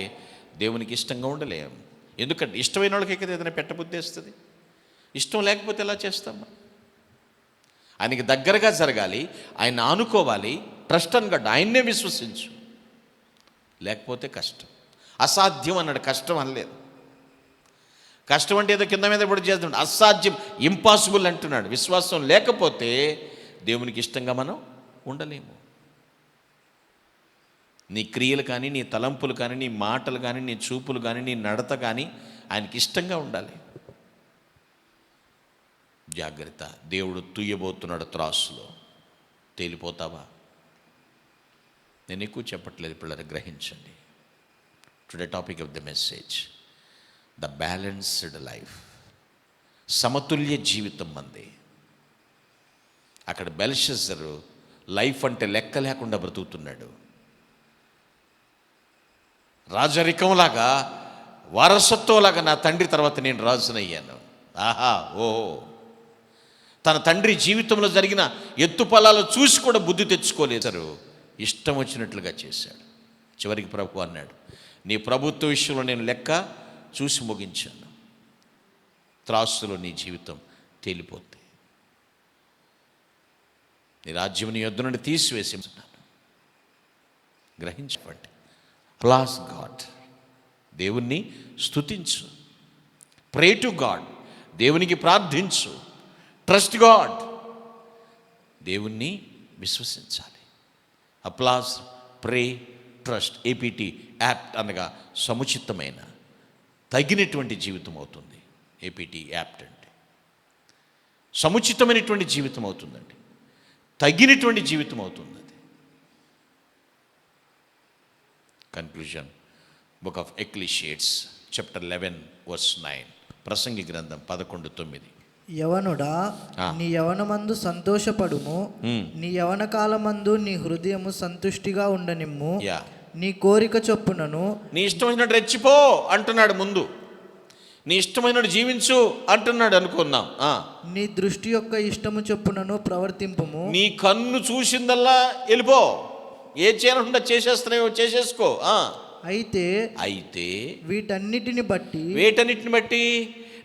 దేవునికి ఇష్టంగా ఉండలేం. ఎందుకంటే ఇష్టమైన వాళ్ళకి కదా ఏదైనా పెట్టబుద్ధేస్తుంది. ఇష్టం లేకపోతే ఎలా చేస్తాం? ఆయనకి దగ్గరగా జరగాలి, ఆయన ఆనుకోవాలి. ట్రస్ట్ అండ్ గాడ్, ఆయన్నే విశ్వసించు. లేకపోతే కష్టం. అసాధ్యం అన్నాడు, కష్టం అనలేదు. కష్టం అంటే ఏదో కింద మీద ఇప్పుడు చేస్తున్నాడు. అసాధ్యం, ఇంపాసిబుల్ అంటున్నాడు. విశ్వాసం లేకపోతే దేవునికి ఇష్టంగా మనం ఉండలేము. నీ క్రియలు కానీ, నీ తలంపులు కానీ, నీ మాటలు కానీ, నీ చూపులు కానీ, నీ నడత కానీ ఆయనకి ఇష్టంగా ఉండాలి. జాగ్రత్త. దేవుడు తుయ్యబోతున్నాడు త్రాసులో. తేలిపోతావా? నేను ఎక్కువ చెప్పట్లేదు, పిల్లలు గ్రహించండి. Today topic of the message, the balanced life. సమతుల్య జీవితం మంది. అక్కడ బెల్షస్సరు లైఫ్ అంటే లెక్క లేకుండా బ్రతుకుతున్నాడు. రాజరికంలాగా, వారసత్వంలాగా నా తండ్రి తర్వాత నేను రాజునయ్యాను. ఆహా, ఓహో. తన తండ్రి జీవితంలో జరిగిన ఎత్తుపల్లాలు చూసి కూడా బుద్ధి తెచ్చుకోలేదు. ఇష్టం వచ్చినట్లుగా చేశాడు. చివరికి ప్రభు అన్నాడు, నీ ప్రభుత్వ విషయంలో నేను లెక్క చూసి ముగించాను. త్రాసులో నీ జీవితం తేలిపోతే నీ రాజ్యం నీ యొద్ద నుండి తీసివేసి ఉన్నాను. గ్రహించండి. ప్లాస్ గాడ్. దేవుణ్ణి స్తుతించు. ప్రే టు గాడ్. దేవునికి ప్రార్థించు. Trust God. దేవుణ్ణి విశ్వసించాలి. అప్లాస్, ప్రే, ట్రస్ట్. ఏపీటీ, యాప్ట్ అనగా సముచితమైన, తగినటువంటి జీవితం అవుతుంది. ఏపీటీ, యాప్ట్ అంటే సముచితమైనటువంటి జీవితం అవుతుందండి. తగినటువంటి జీవితం అవుతుంది. అది conclusion. Book of Ecclesiastes chapter 11:9. ప్రసంగి గ్రంథం 11:9. యవనుడా, నీ యవనమందు సంతోషపడుము, నీ యవన కాలమందు నీ హృదయము సంతుష్టిగా ఉండనిమ్ము. నీ కోరిక చొప్పునను నీ ఇష్టమైనట్టు రెచ్చిపో అంటున్నాడు. ముందు నీ ఇష్టమైనట్టు జీవించు అంటున్నాడు అనుకున్నాం. నీ దృష్టి యొక్క ఇష్టము చొప్పునను ప్రవర్తింపుము. నీ కన్ను చూసిందల్లా వెళ్ళిపో. ఏ చేయాలంటే చేసేస్తున్నావో చేసేసుకో. అయితే వీటన్నిటిని బట్టి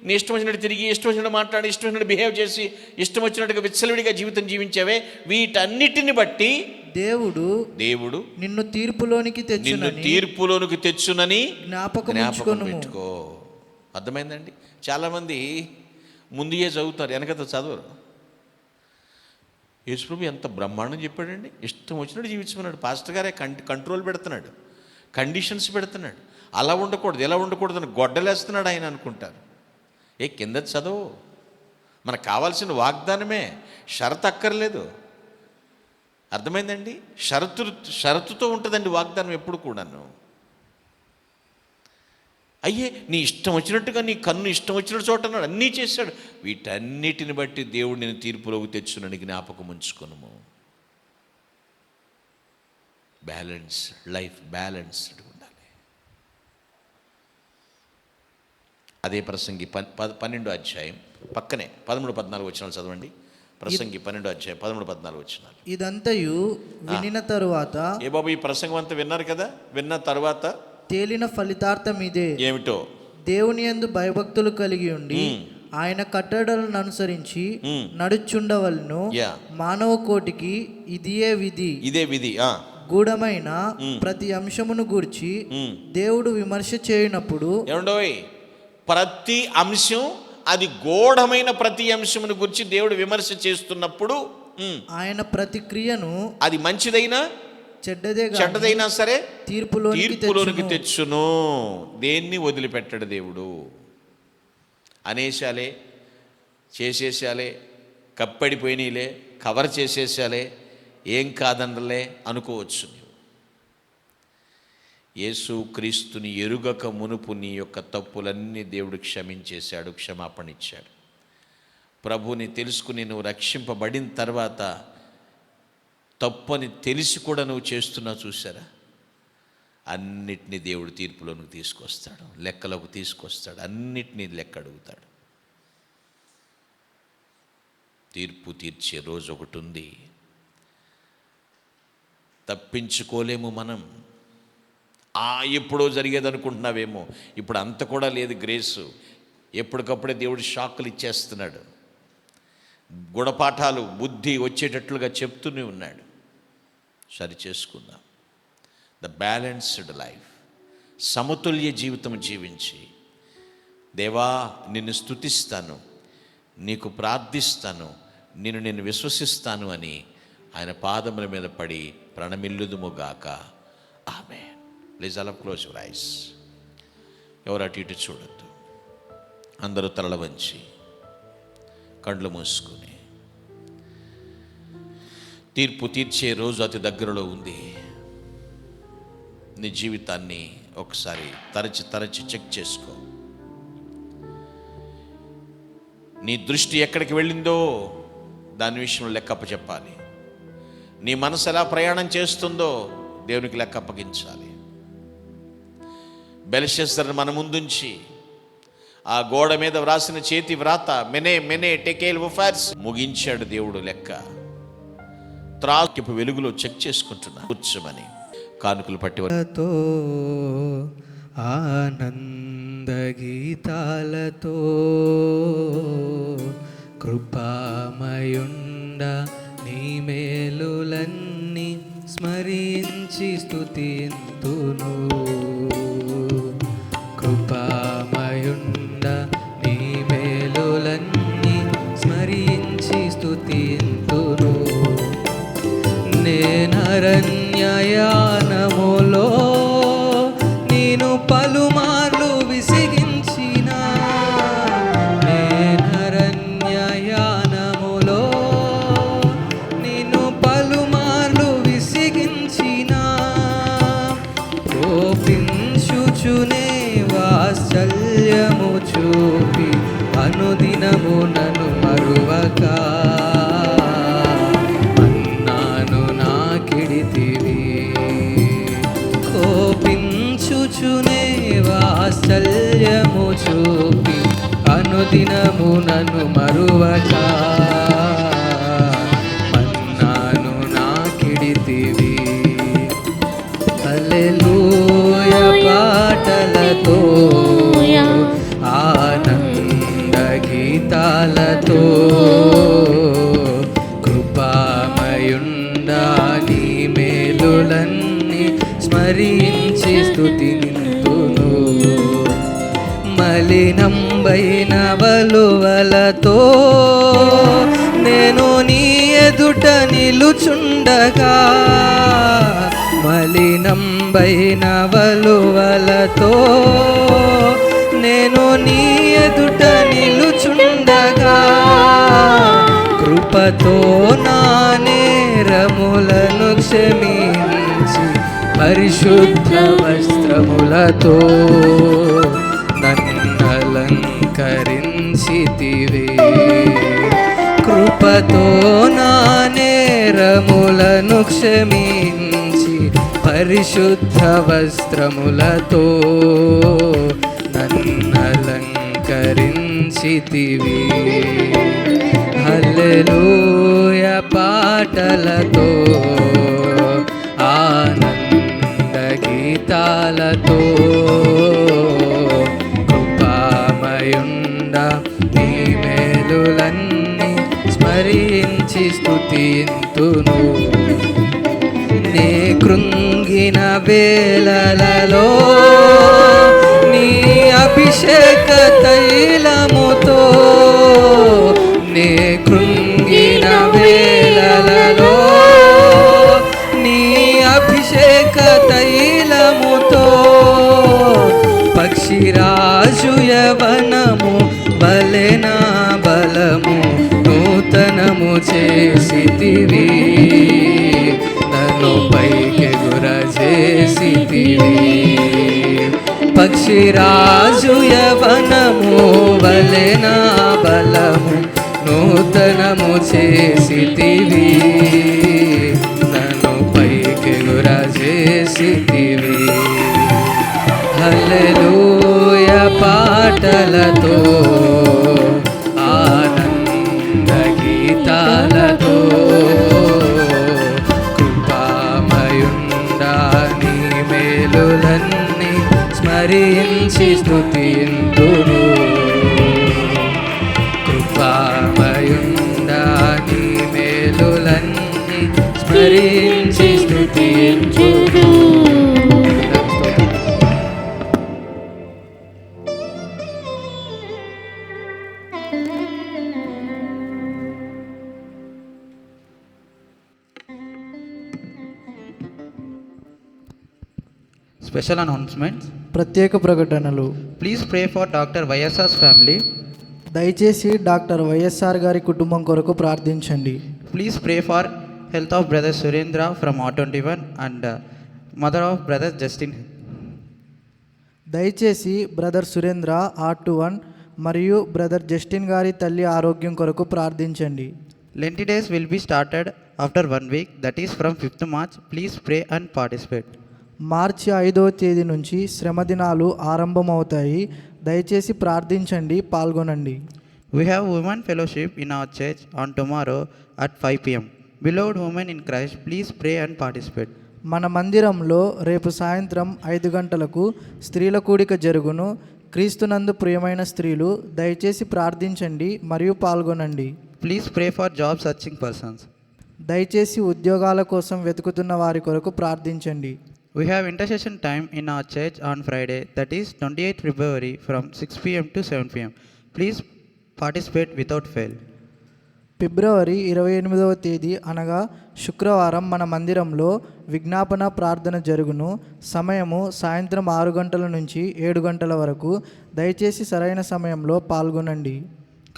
నీ ఇష్టం వచ్చినట్టు తిరిగి, ఇష్టం వచ్చినట్టు మాట్లాడి, ఇష్టం వచ్చినట్టు బిహేవ్ చేసి, ఇష్టం వచ్చినట్టుగా విచ్చలవిడిగా జీవితం జీవించావే, వీటన్నిటిని బట్టి దేవుడు నిన్ను తీర్పులోనికి తెచ్చునని జ్ఞాపకం పెట్టుకో. అర్థమైందండి? చాలామంది ముందుయే చదువుతారు, వెనకతో చదవరు. యేసుప్రభు ఎంత బ్రహ్మాండం చెప్పాడండి. ఇష్టం వచ్చినట్టు జీవించమన్నాడు. పాస్టర్ గారే కంట్రోల్ పెడుతున్నాడు, కండిషన్స్ పెడుతున్నాడు. అలా ఉండకూడదు, ఎలా ఉండకూడదు అని గొడ్డలేస్తున్నాడు ఆయన అనుకుంటారు. కింద చదువు, మనకు కావాల్సిన వాగ్దానమే, షరతు అక్కర్లేదు. అర్థమైందండి? షరతుతో ఉంటుందండి వాగ్దానం ఎప్పుడు కూడాను. అయ్యే నీ ఇష్టం వచ్చినట్టుగా, నీ కన్ను ఇష్టం వచ్చినట్టు చోట అన్నాడు, అన్నీ చేశాడు. వీటన్నిటిని బట్టి దేవుడు నేను తీర్పులోకి తెచ్చునని జ్ఞాపకం ఉంచుకున్నాము. లైఫ్ బ్యాలెన్స్డ్ ఉండాలి. అదే ప్రసంగి 12వ అధ్యాయం పక్కనే 13-14 వచనాలు చదవండి. ప్రసంగి 12వ అధ్యాయం 13-14 వచనాలు. ఇదంతయు వినిన తరువాత, ఏ బాబు ఈ ప్రసంగం అంతా విన్నారు కదా, విన్న తర్వాత తేలిన ఫలితార్థం ఇదే, ఏమిటో? దేవుని యందు భయభక్తులు కలిగి ఉండి ఆయన కట్టడలను అనుసరించి నడుచుండవలను. మానవ కోటికి ఇదే విధి. గూఢమైన ప్రతి అంశమును గూర్చి దేవుడు విమర్శ చేయనప్పుడు, ఏమండోయ్, ప్రతి అంశం, అది గూఢమైన ప్రతి అంశమును గురించి దేవుడు విమర్శ చేస్తున్నప్పుడు ఆయన ప్రతిక్రియను, అది మంచిదైనా చెడ్డదైనా సరే తీర్పులోనికి తెచ్చును. దేన్ని వదిలిపెట్టడు దేవుడు. అనేశాలే, చేసేసాలే, కప్పడిపోయినలే, కవర్ చేసేసాలే, ఏం కాదనలే అనుకోవచ్చు. యేసు క్రీస్తుని ఎరుగక మునుపు నీ యొక్క తప్పులన్నీ దేవుడు క్షమించేశాడు, క్షమాపణ ఇచ్చాడు. ప్రభుని తెలుసుకుని నువ్వు రక్షింపబడిన తర్వాత తప్పని తెలిసి కూడా నువ్వు చేస్తున్నావు చూసారా, అన్నిటినీ దేవుడు తీర్పులోకి తీసుకొస్తాడు, లెక్కలోకి తీసుకొస్తాడు, అన్నిటినీ లెక్క అడుగుతాడు. తీర్పు తీర్చే రోజు ఒకటి ఉంది. తప్పించుకోలేము మనం. ఎప్పుడో జరిగేది అనుకుంటున్నావేమో, ఇప్పుడు అంత కూడా లేదు గ్రేసు. ఎప్పటికప్పుడే దేవుడు షాకులు ఇచ్చేస్తున్నాడు, గుణపాఠాలు బుద్ధి వచ్చేటట్లుగా చెప్తూనే ఉన్నాడు. సరి చేసుకుందాం. ద బ్యాలెన్స్డ్ లైఫ్, సమతుల్య జీవితం జీవించి, దేవా నిన్ను స్తుతిస్తాను, నీకు ప్రార్థిస్తాను, నేను విశ్వసిస్తాను అని ఆయన పాదముల మీద పడి ప్రణమిల్లుదుముగాక. ఆమేన్. ప్లీజ్ అలా క్లోజ్ యువర్ ఐస్. ఎవరు అటు ఇటు చూడొద్దు. అందరూ తలల వంచి కళ్ళు మూసుకుని, తీర్పు తీర్చే రోజు అతి దగ్గరలో ఉంది. నీ జీవితాన్ని ఒకసారి తరచి చెక్ చేసుకో. నీ దృష్టి ఎక్కడికి వెళ్ళిందో దాని విషయంలో లెక్కప్ప చెప్పాలి. నీ మనసు ఎలా ప్రయాణం చేస్తుందో దేవునికి లెక్క అప్పగించాలి. బెల్షస్సర్ని మన ముందుంచి ఆ గోడ మీద వ్రాసిన చేతి వ్రాత మెనే టెకేల్ ఉఫర్స్ ముగించాడు దేవుడు లెక్క. త్రాకిపు వెలుగులో చెక్ చేసుకుంటున్నా కూర్చోమని కానుకలు పట్టి ఆనంద గీతాలతో కృపామయుండ నీ మేలులన్నీ స్మరించి స్తుతింతును. కృపామయుండ నీ మేలులన్నీ స్మరించి స్తుతింతును. నేనరణ్యయానములో నేను పలుమార్లు విసిగించిన, నేనరణ్యయానములో నేను పలుమార్లు విసిగించిన, కోపించుచునే వాత్సల్యము చూపి అనుదినము నన్ను మరువక కోపించుచునే వాత్సల్యము చూపి అనుదినము నన్ను మరువక మన్నాను నాకిడితివి. హల్లెలూయా పాటలతో ఆనంద గీతాలతో కృపామయుండా నీ మేలులన్నీ స్మరించి స్తుతింతును. మలినంబైన వలువలతో నేను నీ ఎదుట నిలుచుండగా మలినంబైన వలువలతో నేను నీ ఎదుట నిలుచుండగా కృపతో నా నేరములను క్షమించి పరిశుద్ధ వస్త్రములతో నన్నలంకరించితివే. కృపతో నా నేరములను క్షమించి పరిశుద్ధ వస్త్రములతో నన్నలంకరించితివే. హల్లెలూయా పాటలతో ఆనంద గీతాలతో కృపామయుండా నీ మేలులన్నీ స్మరించి స్తుతింతును. నే కృంగిన వేళలలో నీ అభిషేక తైలముతో నే కృంగిన వేళలలో నీ అభిషేక తైలముతో పక్షిరాజు యవనము బలెనా బలము నూతనము చేసితివి. నన్ను పైకెగురజేసితివి. పక్షిరాజు యవనము బలెనా బలము నూతనము చేసితివి. నన్ను పైకెగురజేసితివి. హల్లెలూయా పాటలతో ఆనంద గీతాలతో కృపామయుండా నీ మేలులన్నీ స్మరించి స్తుతింతును. కృపామయుండా నీ మేలులన్నీ స్మరించి స్తుతింతును. Special announcements. ప్రత్యేక ప్రకటనలు. Please pray for Dr. YSR's family. దయచేసి డాక్టర్ వైఎస్ఆర్ గారి కుటుంబం కొరకు ప్రార్థించండి. Please pray for health of brother Surendra from R21 and mother of brother Justin. దయచేసి బ్రదర్ సురేంద్ర R21 మరియు బ్రదర్ జస్టిన్ గారి తల్లి ఆరోగ్యం కొరకు ప్రార్థించండి. Lenti days will be started after 1 week, that is from 5th March. Please pray and participate. మార్చి 5వ తేదీ నుంచి శ్రమ దినాలు ఆరంభమవుతాయి. దయచేసి ప్రార్థించండి, పాల్గొనండి. We have women fellowship in our church on tomorrow at 5 p.m. Beloved women in Christ, please pray and participate. మన మందిరంలో రేపు సాయంత్రం 5 గంటలకు స్త్రీల కూడిక జరుగును. క్రీస్తునందు ప్రియమైన స్త్రీలు దయచేసి ప్రార్థించండి మరియు పాల్గొనండి. Please pray for job searching persons. దయచేసి ఉద్యోగాల కోసం వెతుకుతున్న వారి కొరకు ప్రార్థించండి. We have intercession time in our church on Friday, that is 28th February from 6 p.m. to 7 p.m. Please participate without fail. ఫిబ్రవరి 28వ తేదీ అనగా శుక్రవారం మన మందిరంలో విజ్ఞాపన ప్రార్థన జరుగును. సమయము సాయంత్రం 6 గంటల నుంచి 7 గంటల వరకు. దయచేసి సరైన సమయంలో పాల్గొనండి.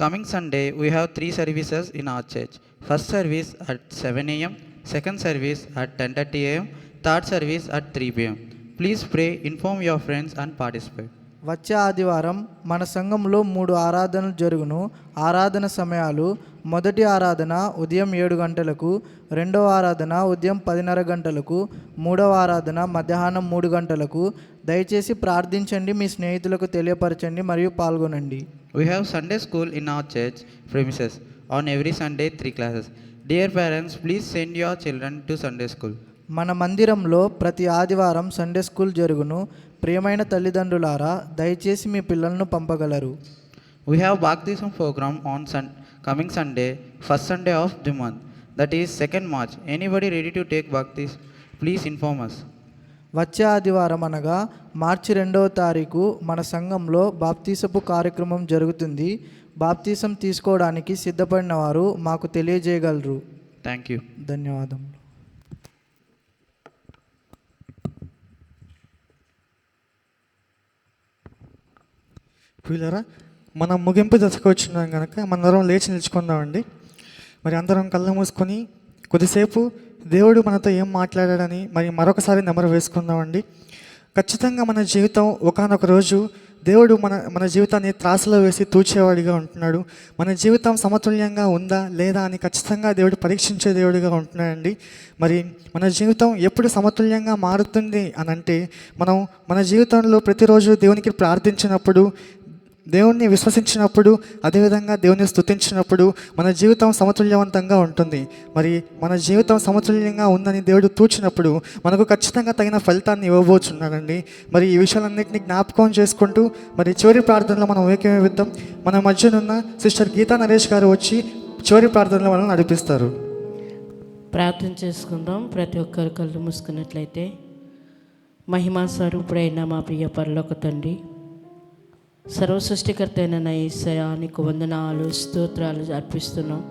Coming Sunday, we have 3 services in our church. First service at 7 a.m., second service at 10:30 a.m., third service at 3 p.m. Please pray, inform your friends and participate. వచ్చే ఆదివారం మన సంఘంలో 3 ఆరాధనలు జరుగును. ఆరాధన సమయాలు: మొదటి ఆరాధన ఉదయం 7 గంటలకు, రెండవ ఆరాధన ఉదయం 10:30 గంటలకు, మూడవ ఆరాధన మధ్యాహ్నం 3 గంటలకు. దయచేసి ప్రార్థించండి, మీ స్నేహితులకు తెలియపరచండి మరియు పాల్గొనండి. We have Sunday school in our church premises. On every Sunday, 3 classes. Dear parents, please send your children to Sunday school. మన మందిరంలో ప్రతి ఆదివారం సండే స్కూల్ జరుగును. ప్రియమైన తల్లిదండ్రులారా, దయచేసి మీ పిల్లలను పంపగలరు. We have baptism program on coming Sunday, first Sunday of the month, that is 2nd March. Anybody ready to take baptism? Please inform us. వచ్చే ఆదివారం అనగా మార్చి 2వ తారీఖు మన సంఘంలో బాప్తీసపు కార్యక్రమం జరుగుతుంది. బాప్తీసం తీసుకోవడానికి సిద్ధపడిన వారు మాకు తెలియజేయగలరు. Thank you. ధన్యవాదములు. ప్రియులారా, మనం ముగింపు దశకు వచ్చినాం కనుక మనందరం లేచి నిలుచుకుందామండి. మరి అందరం కళ్ళు మూసుకొని కొద్దిసేపు దేవుడు మనతో ఏం మాట్లాడాడని మరి మరొకసారి నెమరు వేసుకుందామండి. ఖచ్చితంగా మన జీవితం ఒకానొక రోజు దేవుడు మన జీవితాన్ని త్రాసులో వేసి తూచేవాడిగా ఉంటున్నాడు. మన జీవితం సమతుల్యంగా ఉందా లేదా అని ఖచ్చితంగా దేవుడు పరీక్షించే దేవుడిగా ఉంటున్నాడండి. మరి మన జీవితం ఎప్పుడు సమతుల్యంగా మారుతుంది అని అంటే మనం మన జీవితంలో ప్రతిరోజు దేవునికి ప్రార్థించినప్పుడు, దేవుణ్ణి విశ్వసించినప్పుడు, అదేవిధంగా దేవుని స్తుతించినప్పుడు మన జీవితం సమతుల్యవంతంగా ఉంటుంది. మరి మన జీవితం సమతుల్యంగా ఉందని దేవుడు తూచినప్పుడు మనకు ఖచ్చితంగా తగిన ఫలితాన్ని ఇవ్వబోతున్నాడండి. మరి ఈ విషయాలన్నింటినీ జ్ఞాపకం చేసుకుంటూ మరి చివరి ప్రార్థనలో మనం ఏకీభవిద్దాం. మన మధ్యనున్న సిస్టర్ గీతా నరేష్ గారు వచ్చి చివరి ప్రార్థనలో మనల్ని నడిపిస్తారు. ప్రార్థన చేసుకుందాం. ప్రతి ఒక్కరు కళ్ళు మూసుకున్నట్లయితే. మహిమా స్వరూపుడైన మా ప్రియ పరలోక తండ్రి, సర్వ సృష్టికర్త అయిన నా యేసయ్యా, నీకు వందనాలు స్తోత్రాలు అర్పిస్తున్నాం.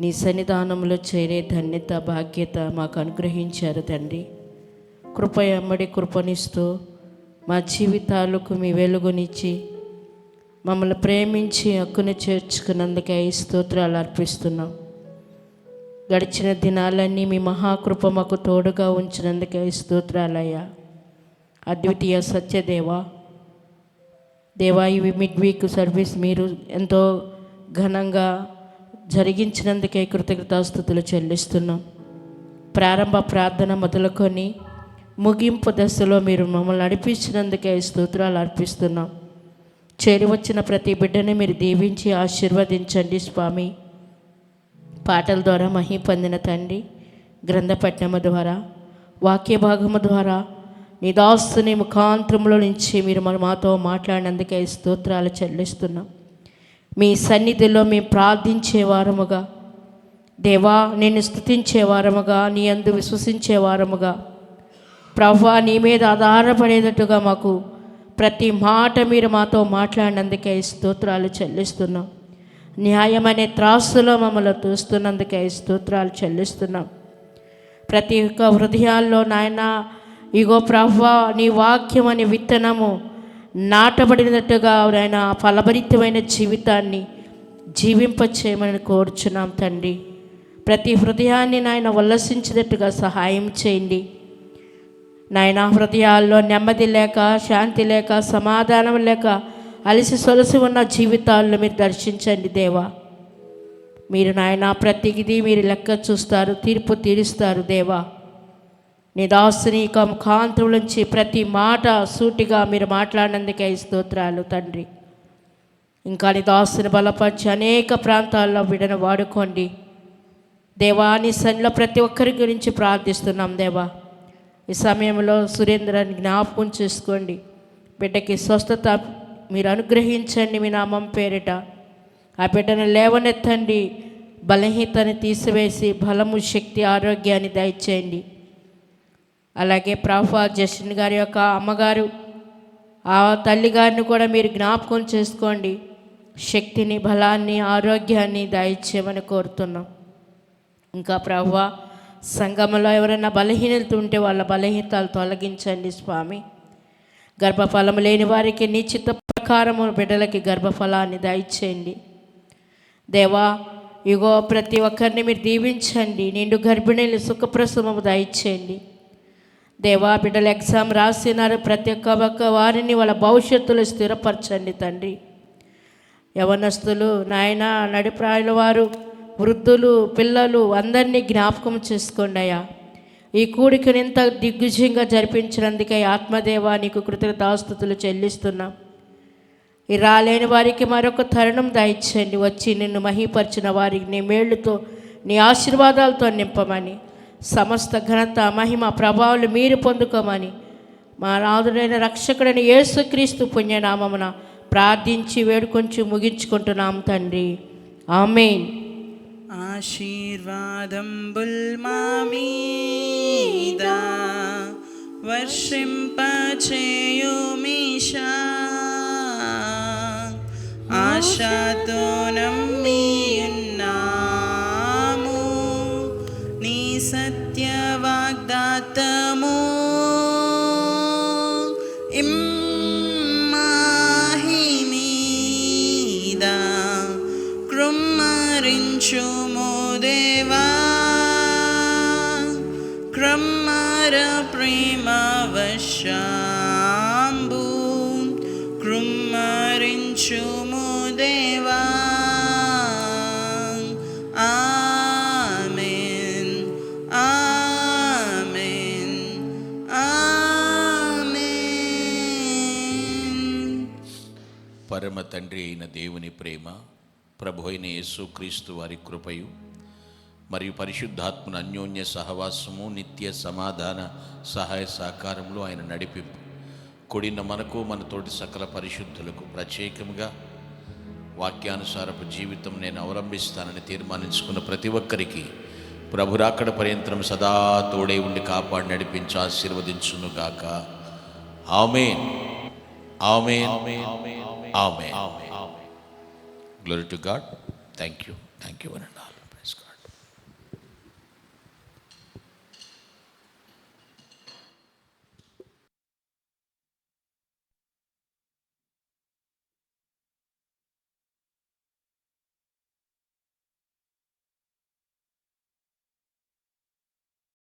నీ సన్నిధానంలో చేరే ధన్యత భాగ్యత మాకు అనుగ్రహించారు తండ్రి. కృప ఎమ్మడి కృపనిస్తూ మా జీవితాలకు మీ వెలుగునిచ్చి మమ్మల్ని ప్రేమించి హక్కును చేర్చుకున్నందుకే ఈ స్తోత్రాలు అర్పిస్తున్నాం. గడిచిన దినాలన్నీ మీ మహాకృప మాకు తోడుగా ఉంచినందుకే స్తోత్రాలయ్యా. అద్వితీయ సత్యదేవా, దేవా, ఇవి మిడ్ వీక్ సర్వీస్ మీరు ఎంతో ఘనంగా జరిగించినందుకే కృతజ్ఞతాస్తుతులు చెల్లిస్తున్నాం. ప్రారంభ ప్రార్థన మొదలుకొని ముగింపు దశలో మీరు మమ్మల్ని నడిపించినందుకే స్తోత్రాలు అర్పిస్తున్నాం. చేరి వచ్చిన ప్రతి బిడ్డని మీరు దీవించి ఆశీర్వదించండి స్వామి. పాటల ద్వారా మహిమ పొందిన తండ్రి, గ్రంథపట్నము ద్వారా వాక్య భాగము ద్వారా నీ దాస్తుని ముఖాంతరంలో నుంచి మీరు మాతో మాట్లాడినందుకే స్తోత్రాలు చెల్లిస్తున్నాం. మీ సన్నిధిలో మేము ప్రార్థించే వారముగా, దేవా నేను స్తుతించే వారముగా, నీ యందు విశ్వసించే వారముగా, ప్రభువా నీ మీద ఆధారపడేటట్టుగా మాకు ప్రతి మాట మీరు మాతో మాట్లాడినందుకే స్తోత్రాలు చెల్లిస్తున్నాం. న్యాయమనే త్రాసులో మమ్మల్ని తోస్తున్నందుకే స్తోత్రాలు చెల్లిస్తున్నాం. ప్రతి ఒక్క హృదయాల్లో నాయన ఇగో ప్రభువా నీ వాక్యం అనే విత్తనము నాటబడినట్టుగా నాయన ఫలభరితమైన జీవితాన్ని జీవింపచేయమని కోరుచున్నాం తండ్రి. ప్రతి హృదయాన్ని నాయన ఉల్లసించేటట్టుగా సహాయం చేయండి నాయన. హృదయాల్లో నెమ్మది లేక, శాంతి లేక, సమాధానం లేక అలసి సొలసి ఉన్న జీవితాల్లో మీరు దర్శించండి దేవా. మీరు నాయన ప్రతిదీ మీరు లెక్క చూస్తారు, తీర్పు తీరుస్తారు దేవా. నీ దాసుని ముఖాంతరం నుంచి ప్రతి మాట సూటిగా మీరు మాట్లాడినందుకే స్తోత్రాలు తండ్రి. ఇంకా నీ దాసుని బలపరిచి అనేక ప్రాంతాల్లో బిడ్డను వాడుకోండి దేవా. నీ సన్నిలో ప్రతి ఒక్కరి గురించి ప్రార్థిస్తున్నాం దేవా. ఈ సమయంలో సురేంద్రని జ్ఞాపకం చేసుకోండి. బిడ్డకి స్వస్థత మీరు అనుగ్రహించండి మీ నామం పేరిట. ఆ బిడ్డను లేవనెత్తండి, బలహీనతని తీసివేసి బలము, శక్తి, ఆరోగ్యాన్ని దయచేయండి. అలాగే ప్రభా జస్టిన్ గారి యొక్క అమ్మగారు, ఆ తల్లిగారిని కూడా మీరు జ్ఞాపకం చేసుకోండి. శక్తిని, బలాన్ని, ఆరోగ్యాన్ని దయచేయమని కోరుతున్నాం. ఇంకా ప్రభువా సంఘంలో ఎవరైనా బలహీనత ఉంటే వాళ్ళ బలహీనతలు తొలగించండి స్వామి. గర్భఫలం లేని వారికి నీ చిత్త ప్రకారము బిడ్డలకి గర్భఫలాన్ని దయచేయండి దేవా. ఇగో ప్రతి ఒక్కరిని మీరు దీవించండి. నిండు గర్భిణీలు సుఖప్రసవము దయచేయండి దేవా. బిడ్డలు ఎగ్జామ్ రాసినారు, ప్రతి ఒక్క వారిని వాళ్ళ భవిష్యత్తులో స్థిరపరచండి తండ్రి. యవనస్తులు నాయన, నడిప్రాయుల వారు, వృద్ధులు, పిల్లలు అందరినీ జ్ఞాపకం చేసుకోండి అయ్యా. ఈ కూడికను ఇంత దిగ్విజయంగా జరిపించినందుకే ఆత్మదేవా నీకు కృతజ్ఞతాస్తుతులు చెల్లిస్తున్నాం. ఈ రాలేని వారికి మరొక తరుణం దయచేయండి. వచ్చి నిన్ను మహిపరిచిన వారికి నీ మేళ్లతో, నీ ఆశీర్వాదాలతో నింపమని, సమస్త ఘనత, మహిమ, ప్రభావాలు మీరు పొందుకోమని మా నాథుడైన రక్షకుడైన యేసుక్రీస్తు పుణ్యనామమున ప్రార్థించి వేడుకొంచి ముగించుకుంటున్నాం తండ్రి. ఆమేన్. ఆశీర్వాదంబుల్ మా మీద వర్షింపచేయుమీశా, ఆశతో నమ్మియున్నాము జాంబు కృమ్మరించుము దేవా. ఆమేన్ ఆమేన్ ఆమేన్. పరమ తండ్రి అయిన దేవుని ప్రేమ, ప్రభు అయిన యేసుక్రీస్తు వారి కృపయు మరియు పరిశుద్ధాత్మన అన్యోన్య సహవాసము, నిత్య సమాధాన సహాయ సహకారంలో ఆయన నడిపింపు కూడిన మనకు, మనతోటి సకల పరిశుద్ధులకు, ప్రత్యేకంగా వాక్యానుసారపు జీవితం నేను అవలంబిస్తానని తీర్మానించుకున్న ప్రతి ఒక్కరికి ప్రభు రాకడ పర్యంతరం సదా తోడే ఉండి కాపాడి నడిపించి ఆశీర్వదించునుగాక. ఆమేన్ ఆమేన్ ఆమేన్. Glory to God. Thank you. Thank you one and all.